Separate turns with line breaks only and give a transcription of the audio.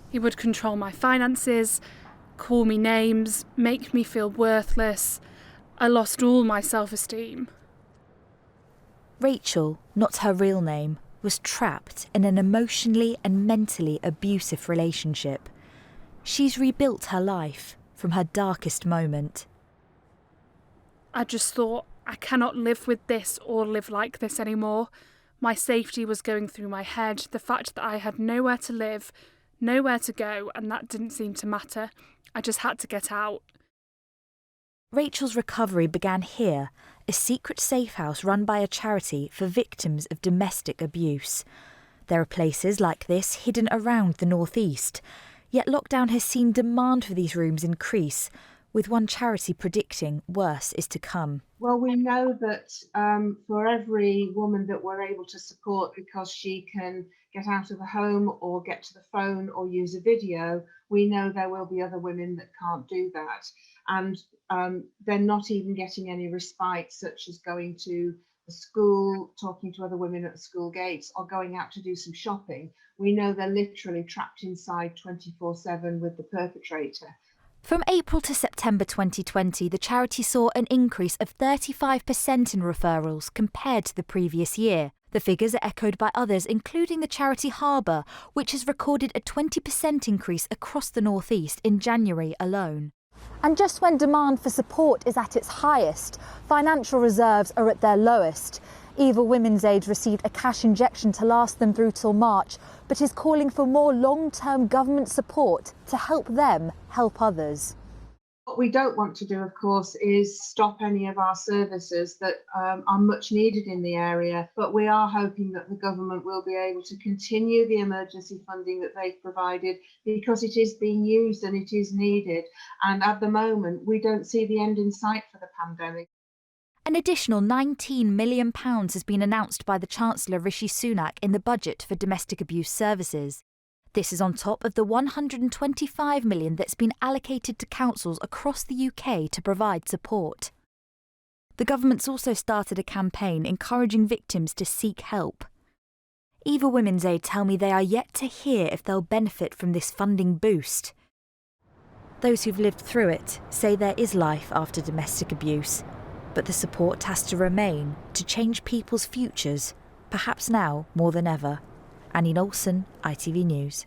He would control my finances, call me names, make me feel worthless. I lost all my self-esteem.
Rachel, not her real name, was trapped in an emotionally and mentally abusive relationship. She's rebuilt her life from her darkest moment.
I just thought, I cannot live with this or live like this anymore. My safety was going through my head, the fact that I had nowhere to live, nowhere to go, and that didn't seem to matter. I just had to get out.
Rachel's recovery began here, a secret safe house run by a charity for victims of domestic abuse. There are places like this hidden around the northeast, yet lockdown has seen demand for these rooms increase, with one charity predicting worse is to come.
Well, we know that for every woman that we're able to support because she can get out of the home or get to the phone or use a video, we know there will be other women that can't do that. And they're not even getting any respite, such as going to the school, talking to other women at the school gates, or going out to do some shopping. We know they're literally trapped inside 24/7 with the perpetrator.
From April to September 2020, the charity saw an increase of 35% in referrals compared to the previous year. The figures are echoed by others, including the charity Harbour, which has recorded a 20% increase across the northeast in January alone. And just when demand for support is at its highest, financial reserves are at their lowest. Eva Women's Aid received a cash injection to last them through till March, but is calling for more long-term government support to help them help others.
What we don't want to do, of course, is stop any of our services that are much needed in the area, but we are hoping that the government will be able to continue the emergency funding that they've provided, because it is being used and it is needed. And at the moment, we don't see the end in sight for the pandemic.
An additional £19 million has been announced by the Chancellor Rishi Sunak in the budget for domestic abuse services. This is on top of the £125 million that's been allocated to councils across the UK to provide support. The government's also started a campaign encouraging victims to seek help. Eva Women's Aid tell me they are yet to hear if they'll benefit from this funding boost. Those who've lived through it say there is life after domestic abuse, but the support has to remain to change people's futures, perhaps now more than ever. Annie Knowlson, ITV News.